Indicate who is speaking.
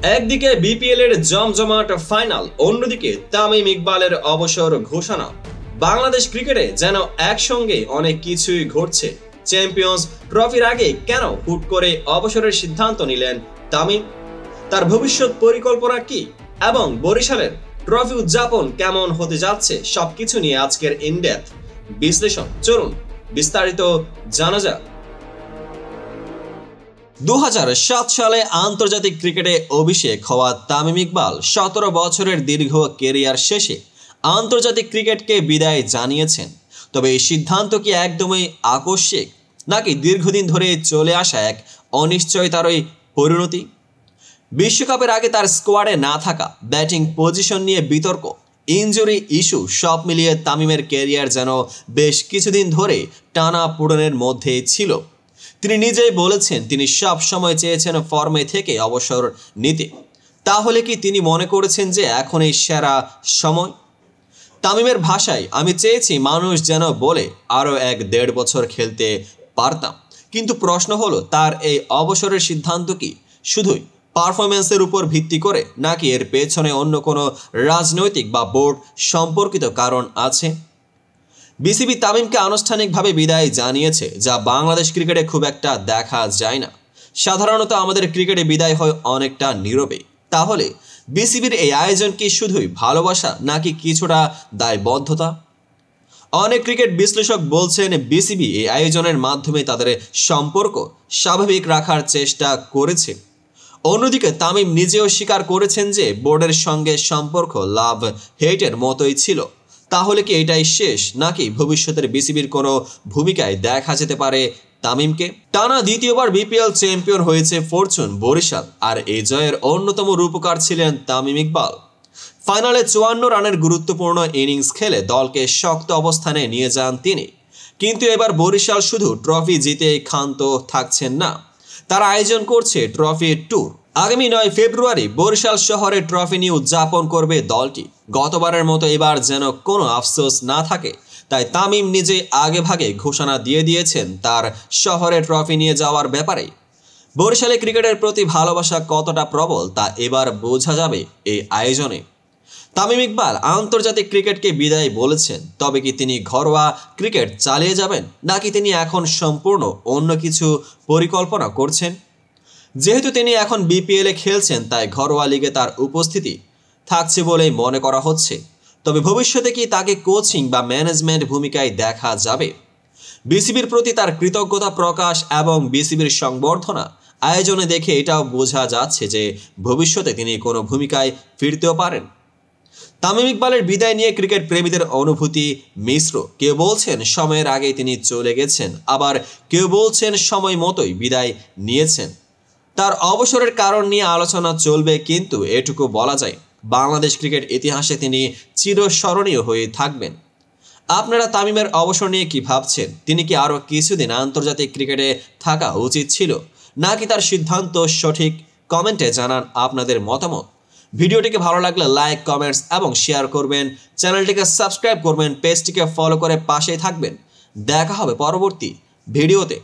Speaker 1: একদিকে বিপিএল এর জমজমাট ফাইনাল, অন্যদিকে তামিম ইকবালের অবসর ঘোষণা। বাংলাদেশ ক্রিকেটে যেন একসঙ্গে অনেক কিছুই ঘটছে। চ্যাম্পিয়ন্স ট্রফির আগে কেন হুট করে অবসরের সিদ্ধান্ত নিলেন তামিম? তার ভবিষ্যৎ পরিকল্পনা কি এবং বরিশালের ট্রফি উদযাপন কেমন হতে যাচ্ছে, সবকিছু নিয়ে আজকের ইনডেপথ বিশ্লেষণ। চলুন বিস্তারিত জানা যাক। 2007 সালে আন্তর্জাতিক ক্রিকেটে অভিষেক হওয়া তামিম ইকবাল 17 বছরের দীর্ঘ কেরিয়ার শেষে আন্তর্জাতিক ক্রিকেটকে বিদায় জানিয়েছেন। তবে এই সিদ্ধান্ত কি একদমই আকস্মিক, নাকি দীর্ঘদিন ধরে চলে আসা এক অনিশ্চয়তারই পরিণতি? বিশ্বকাপের আগে তার স্কোয়াডে না থাকা, ব্যাটিং পজিশন নিয়ে বিতর্ক, ইনজুরি ইস্যু, সব মিলিয়ে তামিমের ক্যারিয়ার যেন বেশ কিছুদিন ধরে টানা পোড়েনের মধ্যে ছিল। তিনি নিজেই বলেছেন তিনি সব সময় চেয়েছেন ফর্মে থেকে অবসর নিতে। তাহলে কি তিনি মনে করেছেন যে এখন এই সেরা সময়? তামিমের ভাষায়, আমি চেয়েছি মানুষ যেন বলে আরও 1-1.5 বছর খেলতে পারতাম। কিন্তু প্রশ্ন হলো, তার এই অবসরের সিদ্ধান্ত কি শুধুই পারফরমেন্সের উপর ভিত্তি করে, নাকি এর পেছনে অন্য কোনো রাজনৈতিক বা বোর্ড সম্পর্কিত কারণ আছে? বিসিবি তামিমকে আনুষ্ঠানিকভাবে বিদায় জানিয়েছে, যা বাংলাদেশ ক্রিকেটে খুব একটা দেখা যায় না। সাধারণত আমাদের ক্রিকেটে বিদায় হয় অনেকটা নীরবে। তাহলে বিসিবির এই আয়োজন কি শুধুই ভালোবাসা, নাকি কিছুটা দায়বদ্ধতা? অনেক ক্রিকেট বিশ্লেষক বলছেন বিসিবি এই আয়োজনের মাধ্যমে তাদের সম্পর্ক স্বাভাবিক রাখার চেষ্টা করেছে। অন্যদিকে তামিম নিজেও স্বীকার করেছেন যে বোর্ডের সঙ্গে সম্পর্ক লাভ হেটের মতোই ছিল। তাহলে কি এটাই শেষ, নাকি ভবিষ্যতের বিসিবির কোনো ভূমিকায় দেখা যেতে পারে তামিমকে? টানা দ্বিতীয়বার বিপিএল চ্যাম্পিয়ন হয়েছে ফরচুন বরিশাল, আর এই জয়ের অন্যতম রূপকার ছিলেন তামিম ইকবাল। ফাইনালে 54 রানের গুরুত্বপূর্ণ ইনিংস খেলে দলকে শক্ত অবস্থানে নিয়ে যান তিনি। কিন্তু এবার বরিশাল শুধু ট্রফি জিতে ক্ষান্ত থাকছেন না, তারা আয়োজন করছে ট্রফি ট্যুর। আগামী 9 ফেব্রুয়ারি বরিশাল শহরে ট্রফি নিয়ে উদযাপন করবে দলটি। গতবারের মতো এবার যেন কোনো আফসোস না থাকে, তাই তামিম নিজে আগেভাগে ঘোষণা দিয়ে দিয়েছেন তার শহরে ট্রফি নিয়ে যাওয়ার ব্যাপারে। বরিশালে ক্রিকেটের প্রতি ভালোবাসা কতটা প্রবল তা এবার বোঝা যাবে এই আয়োজনে। তামিম ইকবাল আন্তর্জাতিক ক্রিকেটকে বিদায় বলেছেন, তবে কি তিনি ঘরোয়া ক্রিকেট চালিয়ে যাবেন, নাকি তিনি এখন সম্পূর্ণ অন্য কিছু পরিকল্পনা করছেন? যেহেতু তিনি এখন বিপিএলে খেলছেন, তাই ঘরোয়া লিগে তার উপস্থিতি থাকছে বলেই মনে করা হচ্ছে। তবে ভবিষ্যতে কি তাকে কোচিং বা ম্যানেজমেন্ট ভূমিকায় দেখা যাবে? বিসিবির প্রতি তার কৃতজ্ঞতা প্রকাশ এবং বিসিবির সংবর্ধনা আয়োজনে দেখে এটাও বোঝা যাচ্ছে যে ভবিষ্যতে তিনি কোনো ভূমিকায় ফিরতেও পারেন। তামিম ইকবালের বিদায় নিয়ে ক্রিকেট প্রেমীদের অনুভূতি মিশ্র। কেউ বলছেন সময়ের আগে তিনি চলে গেছেন, আবার কেউ বলছেন সময় মতোই বিদায় নিয়েছেন। তার অবসরের কারণ নিয়ে আলোচনা চলবে, কিন্তু এটুকু বলা যায় বাংলাদেশ ক্রিকেট ইতিহাসে তিনি চিরস্মরণীয় হয়ে থাকবেন। আপনারা তামিমের অবসর নিয়ে কি ভাবছেন? তিনি কি আরও কিছুদিন আন্তর্জাতিক ক্রিকেটে থাকা উচিত ছিল, নাকি তার সিদ্ধান্ত সঠিক? কমেন্টে জানান আপনাদের মতামত। ভিডিওটিকে ভালো লাগলে লাইক, কমেন্টস এবং শেয়ার করবেন। চ্যানেলটিকে সাবস্ক্রাইব করবেন, পেজটিকে ফলো করে পাশেই থাকবেন। দেখা হবে পরবর্তী ভিডিওতে।